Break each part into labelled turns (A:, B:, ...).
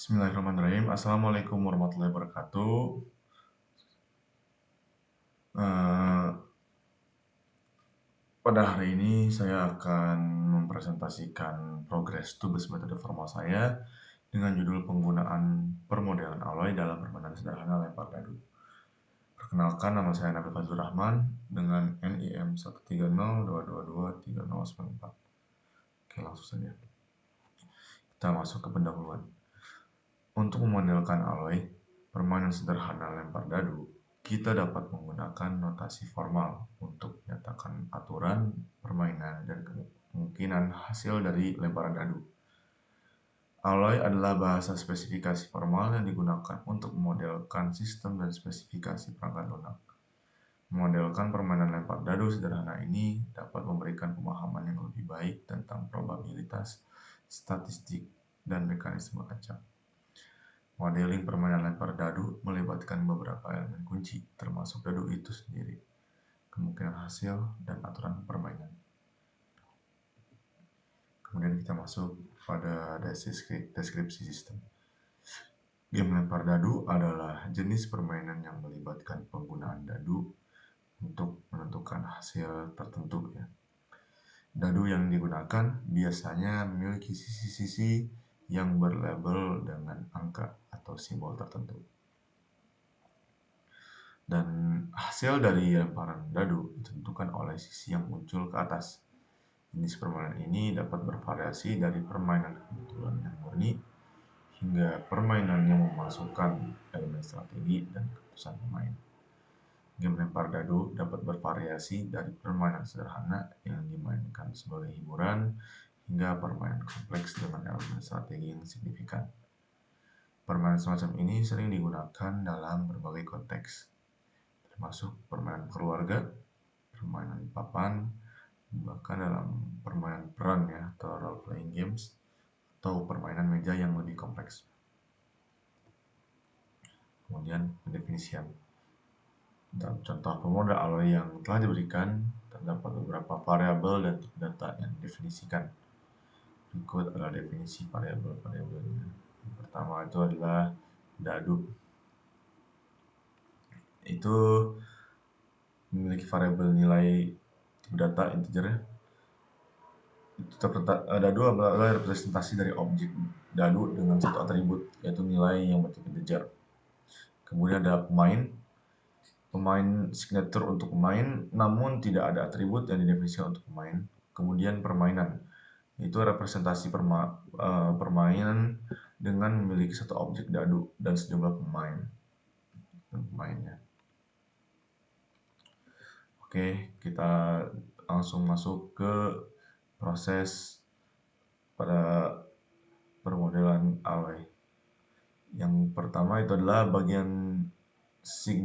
A: Bismillahirrahmanirrahim. Assalamualaikum warahmatullahi wabarakatuh. Eh, Pada hari ini saya akan mempresentasikan progres tugas metode formal saya dengan judul penggunaan permodelan alloy dalam permainan sederhana lempar dadu. Perkenalkan, nama saya Nabil Fazlur Rahman dengan NIM 13022230094. Oke, langsung saja. Kita masuk ke pendahuluan. Untuk memodelkan alloy permainan sederhana lempar dadu, kita dapat menggunakan notasi formal untuk menyatakan aturan permainan dan kemungkinan hasil dari lemparan dadu. Alloy adalah bahasa spesifikasi formal yang digunakan untuk memodelkan sistem dan spesifikasi perangkat lunak. Memodelkan permainan lempar dadu sederhana ini dapat memberikan pemahaman yang lebih baik tentang probabilitas, statistik, dan mekanisme acak. Modeling permainan lempar dadu melibatkan beberapa elemen kunci, termasuk dadu itu sendiri, kemungkinan hasil, dan aturan permainan. Kemudian kita masuk pada deskripsi sistem. Game lempar dadu adalah jenis permainan yang melibatkan penggunaan dadu untuk menentukan hasil tertentu. Dadu yang digunakan biasanya memiliki sisi-sisi yang berlabel dengan angka atau simbol tertentu. Dan hasil dari lemparan dadu ditentukan oleh sisi yang muncul ke atas. Jenis permainan ini dapat bervariasi dari permainan kebetulan yang murni hingga permainan yang memasukkan elemen strategi dan keputusan pemain. Game lempar dadu dapat bervariasi dari permainan sederhana yang dimainkan sebagai hiburan hingga permainan kompleks dengan elemen strategi yang signifikan. Permainan semacam ini sering digunakan dalam berbagai konteks, termasuk permainan keluarga, permainan di papan, bahkan dalam permainan peran atau role playing games, atau permainan meja yang lebih kompleks. Kemudian pendefinisian. Dalam contoh pemodel alloy yang telah diberikan, terdapat beberapa variabel dan data yang didefinisikan. Berikut adalah definisi variabel-variabelnya. Yang pertama itu adalah dadu. Itu memiliki variabel nilai tipe data integer. Dadu adalah representasi dari objek dadu dengan satu atribut, yaitu nilai yang bertipe integer. Kemudian ada pemain signature untuk pemain, namun tidak ada atribut yang didefinisikan untuk pemain. Kemudian permainan, itu representasi permainan dengan memiliki satu objek dadu dan sejumlah pemainnya. Oke, kita langsung masuk ke proses pada permodelan alloy. Yang pertama itu adalah bagian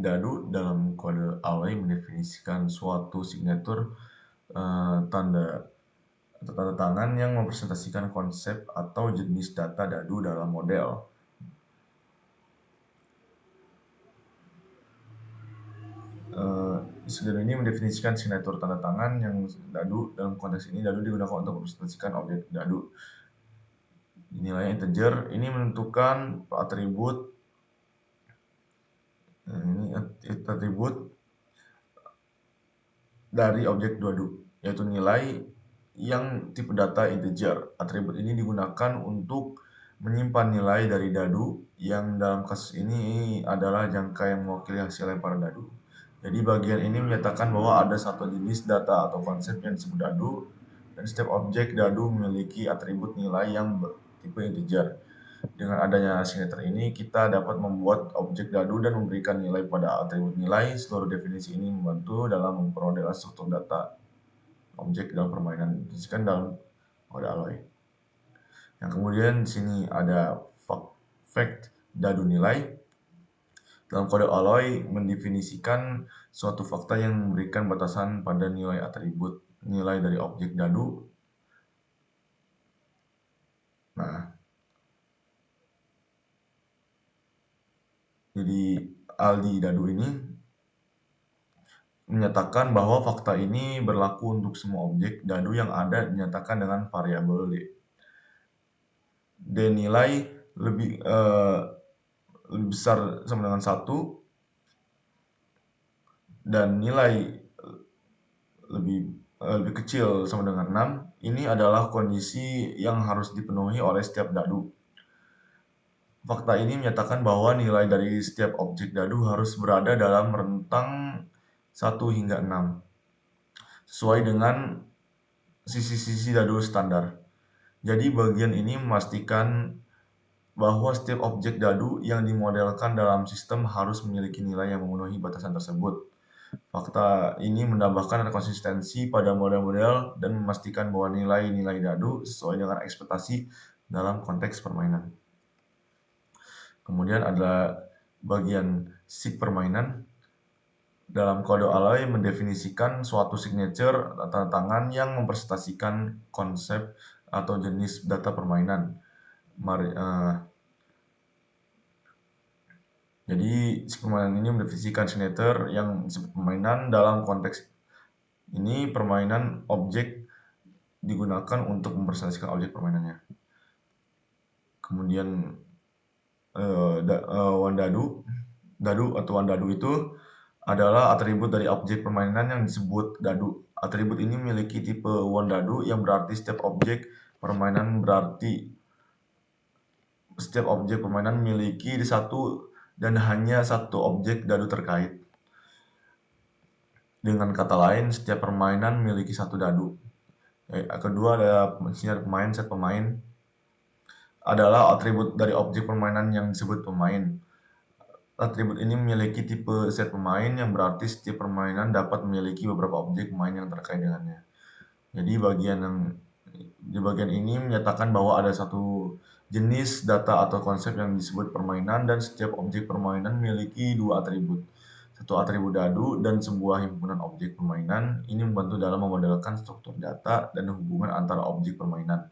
A: dadu dalam kode alloy mendefinisikan suatu signature tanda tangan yang mempresentasikan konsep atau jenis data dadu dalam model. Signature ini mendefinisikan signature tanda tangan yang dadu. Dalam konteks ini, dadu digunakan untuk mempresentasikan objek dadu. Nilai integer ini menentukan atribut dari objek dadu, yaitu nilai yang tipe data integer. Atribut ini digunakan untuk menyimpan nilai dari dadu yang dalam kasus ini adalah jangka yang mewakili hasil lemparan dadu. Jadi bagian ini menyatakan bahwa ada satu jenis data atau konsep yang disebut dadu, dan setiap objek dadu memiliki atribut nilai yang bertipe integer. Dengan adanya signature ini, kita dapat membuat objek dadu dan memberikan nilai pada atribut nilai. Seluruh definisi ini membantu dalam memperoleh struktur data objek dalam permainan dideskripsikan dalam kode alloy. Yang kemudian di sini ada fact dadu nilai. Dalam kode alloy mendefinisikan suatu fakta yang memberikan batasan pada nilai atribut nilai dari objek dadu. Jadi aldi dadu ini menyatakan bahwa fakta ini berlaku untuk semua objek dadu yang ada dinyatakan dengan variabel D. D nilai lebih besar sama dengan 1 dan nilai lebih kecil sama dengan 6, ini adalah kondisi yang harus dipenuhi oleh setiap dadu. Fakta ini menyatakan bahwa nilai dari setiap objek dadu harus berada dalam rentang 1 hingga 6, sesuai dengan sisi-sisi dadu standar. Jadi bagian ini memastikan bahwa setiap objek dadu yang dimodelkan dalam sistem harus memiliki nilai yang memenuhi batasan tersebut. Fakta ini menambahkan konsistensi pada model-model dan memastikan bahwa nilai-nilai dadu sesuai dengan ekspektasi dalam konteks permainan. Kemudian ada bagian SIG permainan. Dalam kode Alloy mendefinisikan suatu signature tanda tangan yang mempresentasikan konsep atau jenis data permainan. Jadi SIG permainan ini mendefinisikan signature yang disebut permainan. Dalam konteks ini permainan objek digunakan untuk mempresentasikan objek permainannya. Kemudian dadu atau dadu itu adalah atribut dari objek permainan yang disebut dadu. Atribut ini memiliki tipe dadu yang berarti setiap objek permainan memiliki satu dan hanya satu objek dadu terkait. Dengan kata lain, setiap permainan memiliki satu dadu. Kedua ada pemain, set pemain adalah atribut dari objek permainan yang disebut pemain. Atribut ini memiliki tipe set pemain yang berarti setiap permainan dapat memiliki beberapa objek pemain yang terkait dengannya. Jadi di bagian ini menyatakan bahwa ada satu jenis data atau konsep yang disebut permainan dan setiap objek permainan memiliki dua atribut. Satu atribut dadu dan sebuah himpunan objek permainan. Ini membantu dalam memodelkan struktur data dan hubungan antara objek permainan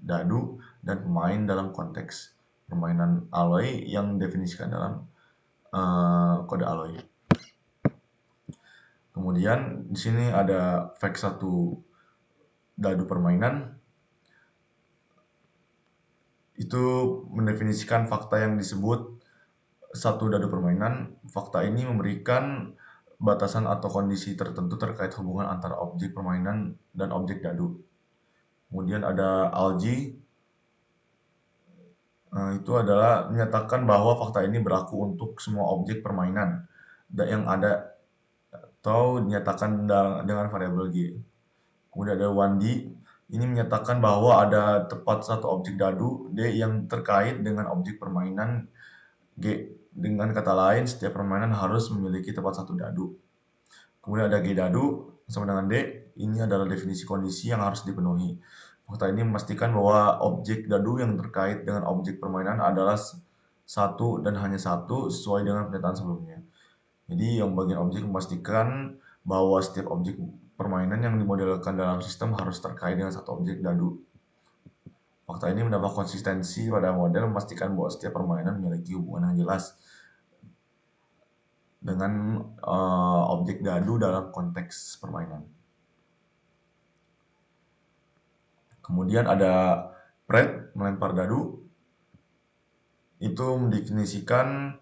A: dadu dan pemain dalam konteks permainan Alloy yang definisikan dalam kode Alloy. Kemudian di sini ada fact 1 dadu permainan. Itu mendefinisikan fakta yang disebut satu dadu permainan. Fakta ini memberikan batasan atau kondisi tertentu terkait hubungan antara objek permainan dan objek dadu. Kemudian ada ALGI. Itu adalah menyatakan bahwa fakta ini berlaku untuk semua objek permainan yang ada atau dinyatakan dengan variabel G. Kemudian ada 1D, ini menyatakan bahwa ada tepat satu objek dadu D yang terkait dengan objek permainan G. Dengan kata lain, setiap permainan harus memiliki tepat satu dadu. Kemudian ada G dadu sama dengan D, ini adalah definisi kondisi yang harus dipenuhi. Fakta ini memastikan bahwa objek dadu yang terkait dengan objek permainan adalah satu dan hanya satu sesuai dengan pernyataan sebelumnya. Jadi yang bagian objek memastikan bahwa setiap objek permainan yang dimodelkan dalam sistem harus terkait dengan satu objek dadu. Fakta ini menambah konsistensi pada model, memastikan bahwa setiap permainan memiliki hubungan yang jelas dengan objek dadu dalam konteks permainan. Kemudian ada pred, melempar dadu. Itu mendefinisikan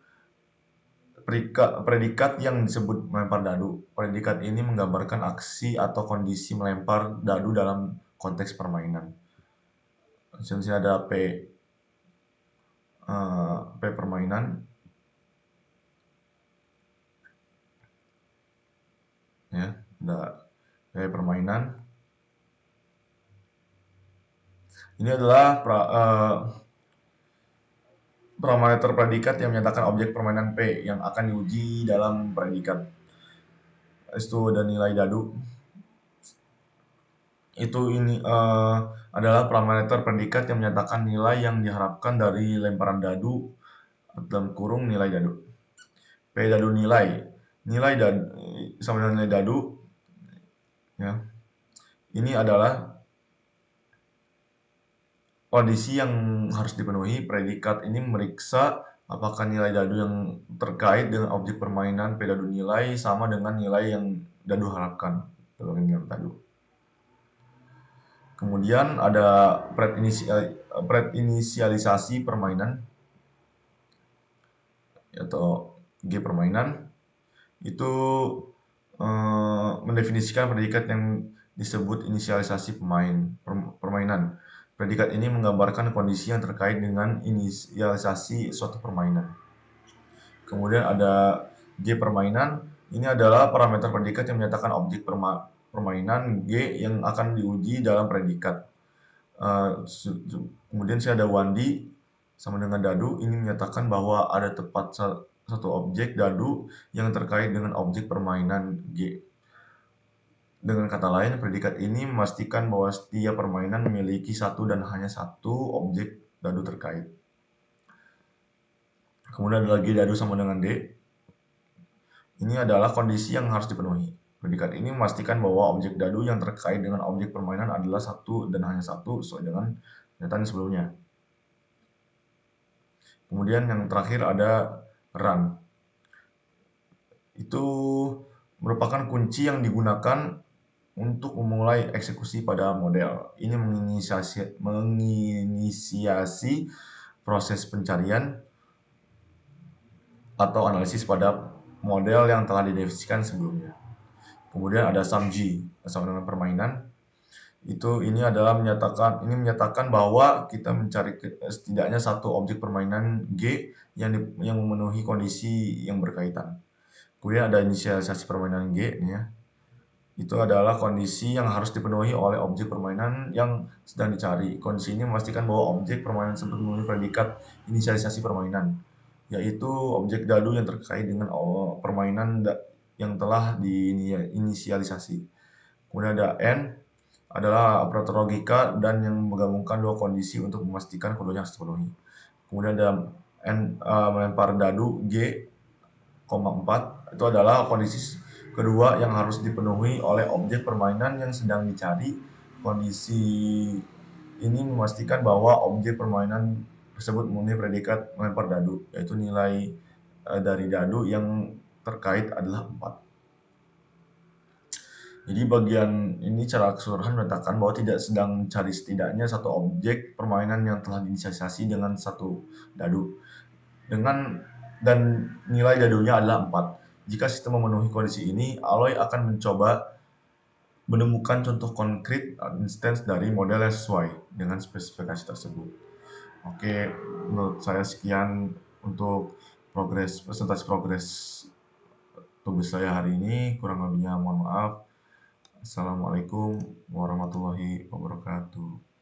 A: predikat yang disebut melempar dadu. Predikat ini menggambarkan aksi atau kondisi melempar dadu dalam konteks permainan. Di sini ada P permainan. Ya, ada P permainan. Ini adalah parameter predikat yang menyatakan objek permainan P yang akan diuji dalam predikat. Itu ada nilai dadu. Ini adalah parameter predikat yang menyatakan nilai yang diharapkan dari lemparan dadu dalam kurung nilai dadu. P dadu nilai dadu sama dengan nilai dadu. Ya. Ini adalah kondisi yang harus dipenuhi. Predikat ini memeriksa apakah nilai dadu yang terkait dengan objek permainan P dadu nilai sama dengan nilai yang dadu harapkan dalam nilai dadu. Kemudian ada predinisialisasi permainan atau G permainan. Itu mendefinisikan predikat yang disebut inisialisasi permainan. Predikat ini menggambarkan kondisi yang terkait dengan inisialisasi suatu permainan. Kemudian ada G permainan. Ini adalah parameter predikat yang menyatakan objek permainan G yang akan diuji dalam predikat. Kemudian saya ada Wandi sama dengan dadu. Ini menyatakan bahwa ada tepat satu objek dadu yang terkait dengan objek permainan G. Dengan kata lain, predikat ini memastikan bahwa setiap permainan memiliki satu dan hanya satu objek dadu terkait. Kemudian ada lagi dadu sama dengan D. Ini adalah kondisi yang harus dipenuhi. Predikat ini memastikan bahwa objek dadu yang terkait dengan objek permainan adalah satu dan hanya satu sesuai dengan pernyataan sebelumnya. Kemudian yang terakhir ada run. Itu merupakan kunci yang digunakan untuk memulai eksekusi pada model. Ini menginisiasi proses pencarian atau analisis pada model yang telah didefinisikan sebelumnya. Kemudian ada SUMG, sama dengan permainan. Ini menyatakan bahwa kita mencari setidaknya satu objek permainan G yang memenuhi kondisi yang berkaitan. Kemudian ada inisialisasi permainan G ya. Itu adalah kondisi yang harus dipenuhi oleh objek permainan yang sedang dicari. Kondisi ini memastikan bahwa objek permainan tersebut memenuhi predikat inisialisasi permainan, yaitu objek dadu yang terkait dengan permainan yang telah diinisialisasi. Kemudian ada N, adalah operator logika dan yang menggabungkan dua kondisi untuk memastikan keduanya harus dipenuhi. Kemudian ada melempar dadu G, 4, itu adalah kondisi kedua yang harus dipenuhi oleh objek permainan yang sedang dicari. Kondisi ini memastikan bahwa objek permainan tersebut memenuhi predikat melempar dadu, yaitu nilai dari dadu yang terkait adalah 4. Jadi bagian ini secara keseluruhan menyatakan bahwa tidak sedang mencari setidaknya satu objek permainan yang telah diinisialisasi dengan satu dadu. Dan nilai dadunya adalah 4. Jika sistem memenuhi kondisi ini, Alloy akan mencoba menemukan contoh konkret instance dari model yang sesuai dengan spesifikasi tersebut. Oke, menurut saya sekian untuk presentasi progres tugas saya hari ini. Kurang lebihnya mohon maaf. Assalamualaikum warahmatullahi wabarakatuh.